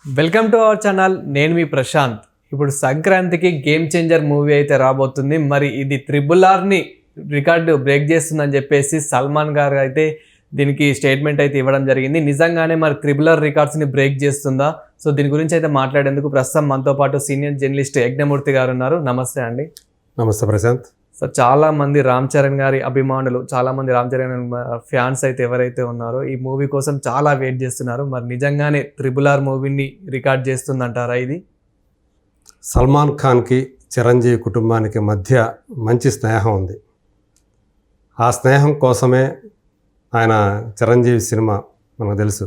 Welcome to our channel. నేను మీ ప్రశాంత్. ఇప్పుడు సంక్రాంతికి గేమ్ చేంజర్ మూవీ అయితే రాబోతుంది. మరి ఇది RRRని రికార్డు బ్రేక్ చేస్తుందని చెప్పేసి సల్మాన్ గారు అయితే దీనికి స్టేట్మెంట్ అయితే ఇవ్వడం జరిగింది. నిజంగానే మరి RRR రికార్డ్స్ని బ్రేక్ చేస్తుందా? సో దీని గురించి అయితే మాట్లాడేందుకు ప్రస్తుతం మనతో పాటు సీనియర్ జర్నలిస్ట్ యజ్ఞమూర్తి గారు ఉన్నారు. నమస్తే అండి. నమస్తే ప్రశాంత్. సో చాలామంది రామ్ చరణ్ గారి అభిమానులు, చాలామంది రామ్ చరణ్ ఫ్యాన్స్ అయితే ఎవరైతే ఉన్నారో ఈ మూవీ కోసం చాలా వెయిట్ చేస్తున్నారు. మరి నిజంగానే RRR మూవీని రికార్డ్ చేస్తుందంటారా ఇది? సల్మాన్ ఖాన్కి చిరంజీవి కుటుంబానికి మధ్య మంచి స్నేహం ఉంది. ఆ స్నేహం కోసమే ఆయన చిరంజీవి సినిమా మనకు తెలుసు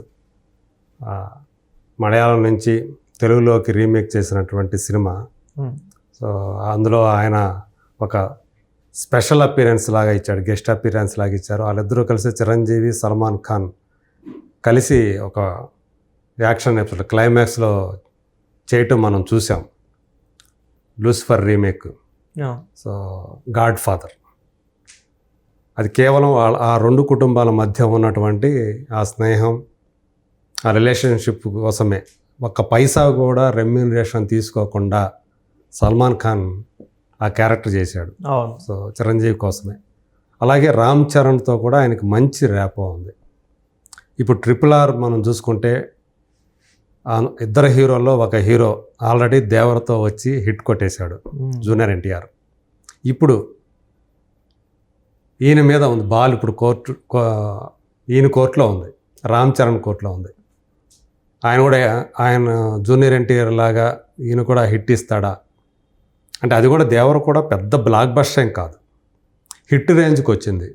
మలయాళం నుంచి తెలుగులోకి రీమేక్ చేసినటువంటి సినిమా. సో అందులో ఆయన ఒక స్పెషల్ అపీరెన్స్ లాగా ఇచ్చాడు, గెస్ట్ అపీరెన్స్ లాగా ఇచ్చారు. వాళ్ళిద్దరూ కలిసి చిరంజీవి సల్మాన్ ఖాన్ కలిసి ఒక యాక్షన్ ఎపిసోడ్ క్లైమాక్స్లో చేయటం మనం చూసాం. Lucifer remake, so God father. అది కేవలం ఆ రెండు కుటుంబాల మధ్య ఉన్నటువంటి ఆ స్నేహం, ఆ రిలేషన్షిప్ కోసమే ఒక్క పైసా కూడా రెమ్యూనరేషన్ తీసుకోకుండా సల్మాన్ ఖాన్ ఆ క్యారెక్టర్ చేశాడు. సో చిరంజీవి కోసమే. అలాగే రామ్ చరణ్తో కూడా ఆయనకి మంచి ర్యాపో ఉంది. ఇప్పుడు RRR మనం చూసుకుంటే ఇద్దరు హీరోల్లో ఒక హీరో ఆల్రెడీ దేవరతో వచ్చి హిట్ కొట్టేశాడు, జూనియర్ ఎన్టీఆర్. ఇప్పుడు ఈయన మీద ఉంది బాల్. ఇప్పుడు ఈయన కోర్టులో ఉంది, రామ్ చరణ్ కోర్టులో ఉంది. ఆయన జూనియర్ ఎన్టీఆర్ లాగా ఈయన కూడా హిట్ ఇస్తాడా అంటే అది కూడా దేవర కూడా పెద్ద బ్లాక్ బస్టర్ ఏం కాదు, హిట్ రేంజ్కి వచ్చింది.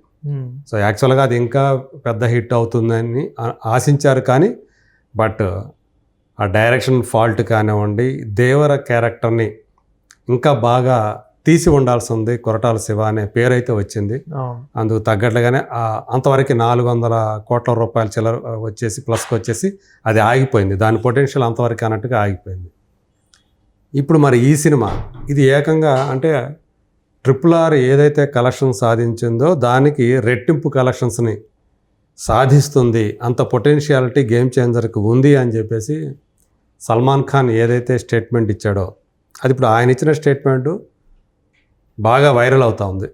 సో యాక్చువల్గా అది ఇంకా పెద్ద హిట్ అవుతుందని ఆశించారు. కానీ బట్ ఆ డైరెక్షన్ ఫాల్ట్ కానివ్వండి, దేవర క్యారెక్టర్ని ఇంకా బాగా తీసి ఉండాల్సింది. కొరటాల శివ అనే పేరు అయితే వచ్చింది. అందుకు తగ్గట్లుగానే అంతవరకు 400 కోట్ల రూపాయల చిల్లర వచ్చేసి ప్లస్కి వచ్చేసి అది ఆగిపోయింది. దాని పొటెన్షియల్ అంతవరకు అన్నట్టుగా ఆగిపోయింది. ఇప్పుడు మరి ఈ సినిమా ఇది ఏకంగా అంటే RRR ఏదైతే కలెక్షన్ సాధించిందో దానికి రెట్టింపు కలెక్షన్స్ని సాధిస్తుంది. అంత పొటెన్షియాలిటీ గేమ్ చేంజర్కి ఉంది అని చెప్పేసి సల్మాన్ ఖాన్ ఏదైతే స్టేట్మెంట్ ఇచ్చాడో అది ఇప్పుడు ఆయన ఇచ్చిన స్టేట్మెంటు బాగా వైరల్ అవుతూ ఉంది,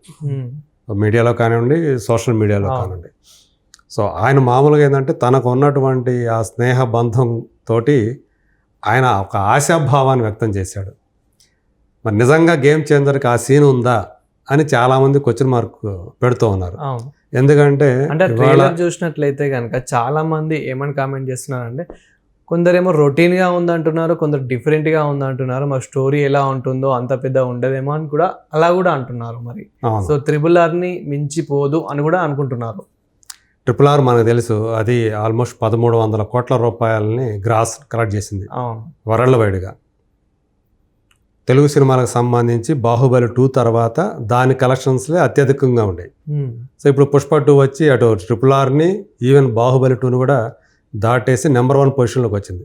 మీడియాలో కానివ్వండి, సోషల్ మీడియాలో కానివ్వండి. సో ఆయన మామూలుగా ఏంటంటే తనకు ఉన్నటువంటి ఆ స్నేహ బంధంతో ఆయన ఒక ఆశాభావాన్ని వ్యక్తం చేశాడు. మరి నిజంగా గేమ్ చేంజర్కి ఆ సీన్ ఉందా అని చాలామంది క్వశ్చన్ మార్క్ పెడుతూ ఉన్నారు. ఎందుకంటే ట్రైలర్ చూసినట్లయితే కనుక చాలామంది ఏమని కామెంట్ చేస్తున్నారంటే కొందరేమో రొటీన్గా ఉందంటున్నారు, కొందరు డిఫరెంట్గా ఉందంటున్నారు. మరి స్టోరీ ఎలా ఉంటుందో అంత పెద్ద ఉండదేమో అని కూడా అలా కూడా అంటున్నారు. మరి సో RRRని మించిపోదు అని కూడా అనుకుంటున్నారు. RRR మనకు తెలుసు అది ఆల్మోస్ట్ 1300 కోట్ల రూపాయలని గ్రాస్ కలెక్ట్ చేసింది వరల్డ్ వైడ్గా. తెలుగు సినిమాలకు సంబంధించి బాహుబలి 2 తర్వాత దాని కలెక్షన్స్లే అత్యధికంగా ఉండేవి. సో ఇప్పుడు పుష్ప 2 వచ్చి అటు RRRని ఈవెన్ బాహుబలి 2ని కూడా దాటేసి నెంబర్ 1 పొజిషన్లోకి వచ్చింది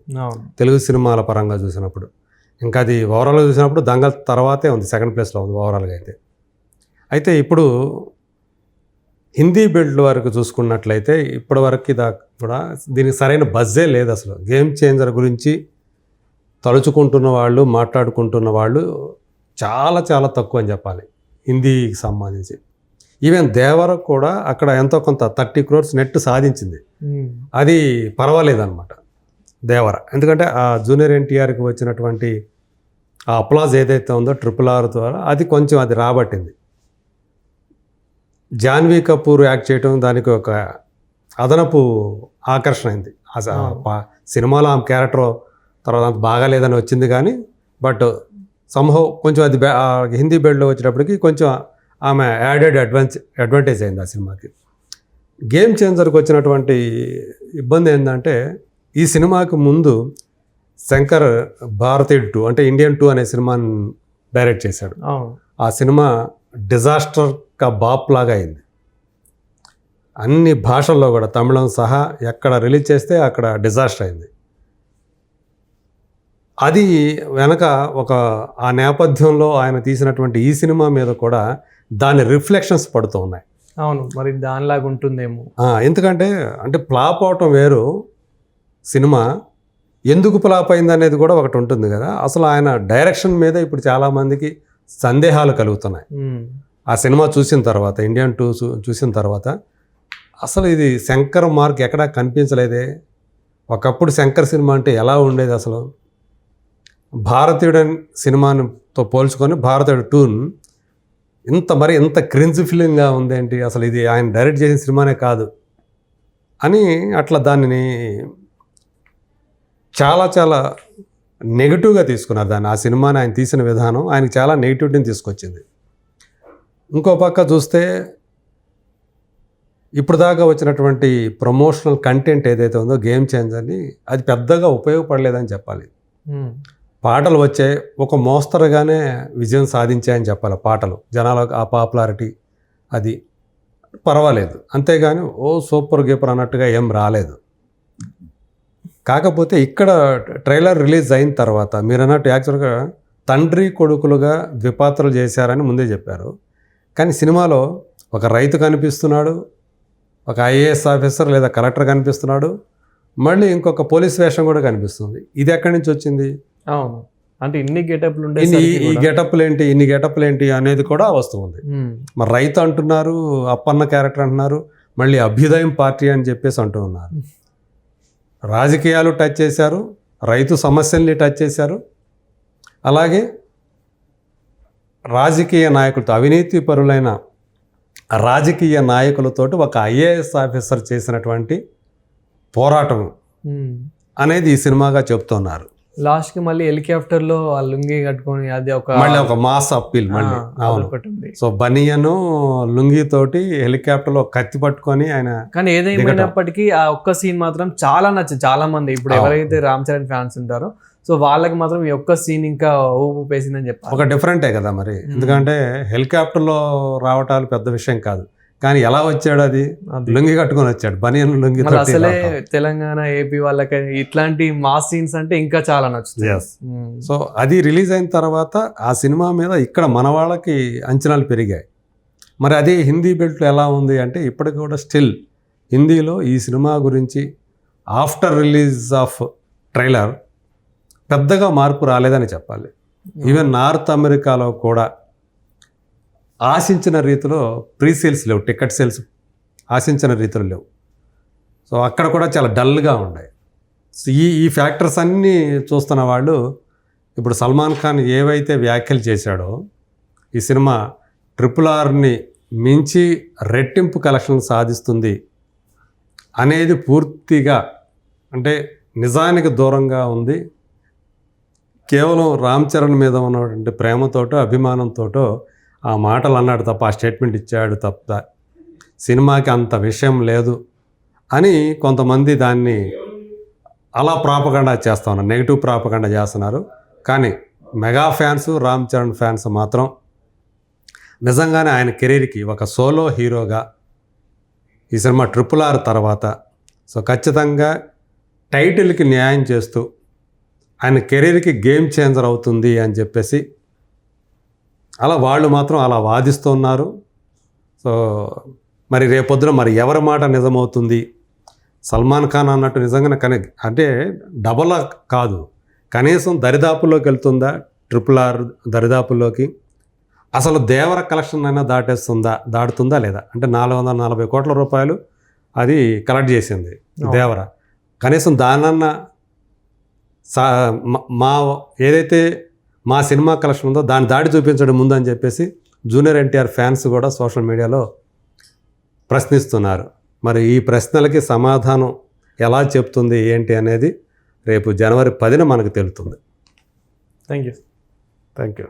తెలుగు సినిమాల పరంగా చూసినప్పుడు. ఇంకా అది ఓవరాల్గా చూసినప్పుడు దంగల్ తర్వాతే ఉంది, సెకండ్ ప్లేస్లో ఉంది ఓవరాల్గా అయితే ఇప్పుడు హిందీ బెల్ట్ వరకు చూసుకున్నట్లయితే ఇప్పటి వరకు కూడా దీనికి సరైన బజ్జే లేదు. అసలు గేమ్ చేంజర్ గురించి తలుచుకుంటున్న వాళ్ళు, మాట్లాడుకుంటున్న వాళ్ళు చాలా చాలా తక్కువ అని చెప్పాలి హిందీకి సంబంధించి. ఈవెన్ దేవర కూడా అక్కడ ఎంతో కొంత 30 crores నెట్ సాధించింది. అది పర్వాలేదన్నమాట దేవర. ఎందుకంటే ఆ జూనియర్ ఎన్టీఆర్కి వచ్చినటువంటి ఆ అప్లాజ్ ఏదైతే ఉందో RRR ద్వారా అది కొంచెం అది రాబట్టింది. జాన్వీ కపూర్ యాక్ట్ చేయటం దానికి ఒక అదనపు ఆకర్షణ అయింది. సినిమాలో ఆమె క్యారెక్టర్ తర్వాత అంత బాగాలేదని వచ్చింది కానీ బట్ సంహౌ కొంచెం అది హిందీ బెల్ట్లో వచ్చేటప్పటికి కొంచెం ఆమె యాడెడ్ అడ్వాంటేజ్ అయింది ఆ సినిమాకి. గేమ్ చేంజర్కి వచ్చినటువంటి ఇబ్బంది ఏంటంటే ఈ సినిమాకి ముందు శంకర్ భారతీయుడు 2 అంటే ఇండియన్ 2 అనే సినిమాని డైరెక్ట్ చేశాడు. ఆ సినిమా డిజాస్టర్ బాప్ లాగా అయింది. అన్ని భాషల్లో కూడా తమిళం సహా ఎక్కడ రిలీజ్ చేస్తే అక్కడ డిజాస్టర్ అయింది. అది వెనక ఆ నేపథ్యంలో ఆయన తీసినటువంటి ఈ సినిమా మీద కూడా దాని రిఫ్లెక్షన్స్ పడుతూ ఉన్నాయి. అవును, మరి దానిలాగా ఉంటుందేమో. ఎందుకంటే ఫ్లాప్ అవటం వేరు సినిమా, ఎందుకు ఫ్లాప్ అయింది అనేది కూడా ఒకటి ఉంటుంది కదా. అసలు ఆయన డైరెక్షన్ మీద ఇప్పుడు చాలామందికి సందేహాలు కలుగుతున్నాయి. ఆ సినిమా చూసిన తర్వాత, ఇండియన్ 2 చూసిన తర్వాత అసలు ఇది శంకర్ మార్క్ ఎక్కడా కనిపించలేదే. ఒకప్పుడు శంకర్ సినిమా అంటే ఎలా ఉండేది అసలు. భారతీయుడు సినిమాతో పోల్చుకొని భారతీయుడు 2 ఇంత క్రింజ్ ఫీలింగ్గా ఉందేంటి, అసలు ఇది ఆయన డైరెక్ట్ చేసిన సినిమానే కాదు అని అట్లా దానిని చాలా చాలా నెగిటివ్గా తీసుకున్నారు దాన్ని. ఆ సినిమాని ఆయన తీసిన విధానం ఆయనకి చాలా నెగిటివిటీని తీసుకొచ్చింది. ఇంకో పక్క చూస్తే ఇప్పుడు దాకా వచ్చినటువంటి ప్రమోషనల్ కంటెంట్ ఏదైతే ఉందో గేమ్ చేంజర్ని, అది పెద్దగా ఉపయోగపడలేదని చెప్పాలి. పాటలు వచ్చాయి, ఒక మోస్తరుగానే విజయం సాధించాయని చెప్పాలి. పాటలు జనాలకు ఆ పాపులారిటీ అది పర్వాలేదు, అంతేగాని ఓ సూపర్ గీపర్ అన్నట్టుగా ఏం రాలేదు. కాకపోతే ఇక్కడ ట్రైలర్ రిలీజ్ అయిన తర్వాత మీరు అన్నట్టు యాక్చువల్గా తండ్రి కొడుకులుగా ద్విపాత్రలు చేశారని ముందే చెప్పారు. కానీ సినిమాలో ఒక రైతు కనిపిస్తున్నాడు, ఒక ఐఏఎస్ ఆఫీసర్ లేదా కలెక్టర్ కనిపిస్తున్నాడు, మళ్ళీ ఇంకొక పోలీస్ వేషం కూడా కనిపిస్తుంది. ఇది ఎక్కడి నుంచి వచ్చింది? అవును, అంటే ఇన్ని గెటప్లు ఉండే ఈ గెటప్లు ఏంటి, ఇన్ని గెటప్లు ఏంటి అనేది కూడా వస్తుంది. మరి రైతు అంటున్నారు, అప్పన్న క్యారెక్టర్ అంటున్నారు, మళ్ళీ అభ్యుదయం పార్టీ అని చెప్పేసి అంటూ ఉన్నారు. రాజకీయాలు టచ్ చేశారు, రైతు సమస్యల్ని టచ్ చేశారు, అలాగే రాజకీయ నాయకులతో, అవినీతి పరులైన రాజకీయ నాయకులతోటి ఒక ఐఏఎస్ ఆఫీసర్ చేసినటువంటి పోరాటం అనేది ఈ సినిమాగా చెప్తున్నారు. లాస్ట్కి మళ్ళీ హెలికాప్టర్లో ఆ లుంగి కట్టుకొని అది మళ్ళీ ఒక మాస్ అప్పీల్ మళ్ళీ. అవును, సో బనియను లుంగి తోటి హెలికాప్టర్లో కత్తి పట్టుకొని ఆయన. కానీ ఏదైనప్పటికీ ఆ ఒక్క సీన్ మాత్రం చాలా నచ్చింది చాలా మంది. ఇప్పుడు ఎవరైతే రామ్ చరణ్ ఫ్యాన్స్ ఉంటారో సో వాళ్ళకి మాత్రం ఈ ఒక్క సీన్ ఇంకా ఊపేసిందని చెప్పాలి. ఒక డిఫరెంటే కదా మరి, ఎందుకంటే హెలికాప్టర్లో రావటాలు పెద్ద విషయం కాదు, కానీ ఎలా వచ్చాడు, అది లుంగి కట్టుకొని వచ్చాడు, బనియన్ లుంగి. అసలే తెలంగాణ ఏపీ వాళ్ళకి ఇట్లాంటి మాస్ సీన్స్ అంటే ఇంకా చాలా నచ్చుతుంది. సో అది రిలీజ్ అయిన తర్వాత ఆ సినిమా మీద ఇక్కడ మన వాళ్ళకి అంచనాలు పెరిగాయి. మరి అదే హిందీ బెల్ట్లో ఎలా ఉంది అంటే ఇప్పటికి కూడా స్టిల్ హిందీలో ఈ సినిమా గురించి ఆఫ్టర్ రిలీజ్ ఆఫ్ ట్రైలర్ పెద్దగా మార్పు రాలేదని చెప్పాలి. ఈవెన్ నార్త్ అమెరికాలో కూడా ఆశించిన రీతిలో ప్రీ సేల్స్ లేవు, టికెట్ సేల్స్ ఆశించిన రీతిలో లేవు. సో అక్కడ కూడా చాలా డల్గా ఉన్నాయి. సో ఈ ఫ్యాక్టర్స్ అన్నీ చూస్తున్న వాళ్ళు ఇప్పుడు సల్మాన్ ఖాన్ ఏవైతే వ్యాఖ్యలు చేశాడో, ఈ సినిమా RRRని మించి రెట్టింపు కలెక్షన్లు సాధిస్తుంది అనేది పూర్తిగా అంటే నిజానికి దూరంగా ఉంది. కేవలం రామ్ చరణ్ మీద ఉన్నటువంటి ప్రేమతోటో అభిమానంతోటో ఆ మాటలు అన్నాడు తప్ప, ఆ స్టేట్మెంట్ ఇచ్చాడు తప్ప సినిమాకి అంత విషయం లేదు అని కొంతమంది దాన్ని అలా ప్రాపగండా చేస్తూ ఉన్నారు, నెగిటివ్ ప్రాపగండా చేస్తున్నారు. కానీ mega fans, Ram Charan fans మాత్రం నిజంగానే ఆయన కెరీర్కి ఒక సోలో హీరోగా ఈ సినిమా RRR తర్వాత సో ఖచ్చితంగా టైటిల్కి న్యాయం చేస్తూ ఆయన కెరీర్కి గేమ్ చేంజర్ అవుతుంది అని చెప్పేసి అలా వాళ్ళు మాత్రం అలా వాదిస్తున్నారు. సో మరి రేపొద్దున మరి ఎవరి మాట నిజమవుతుంది, సల్మాన్ ఖాన్ అన్నట్టు నిజంగానే అంటే డబల్ కాదు, కనీసం దరిదాపుల్లోకి వెళ్తుందా RRR దరిదాపుల్లోకి, అసలు దేవర కలెక్షన్ అయినా దాటుతుందా లేదా, అంటే 440 కోట్ల రూపాయలు అది కలెక్ట్ చేసింది దేవర. కనీసం దానన్నా ఏదైతే మా సినిమా కలెక్షన్ ఉందో దాన్ని దాడి చూపించడం ముందు అని చెప్పేసి జూనియర్ ఎన్టీఆర్ ఫ్యాన్స్ కూడా సోషల్ మీడియాలో ప్రశ్నిస్తున్నారు. మరి ఈ ప్రశ్నలకి సమాధానం ఎలా చెప్తుంది ఏంటి అనేది రేపు జనవరి 10న మనకు తెలుస్తుంది. Thank you.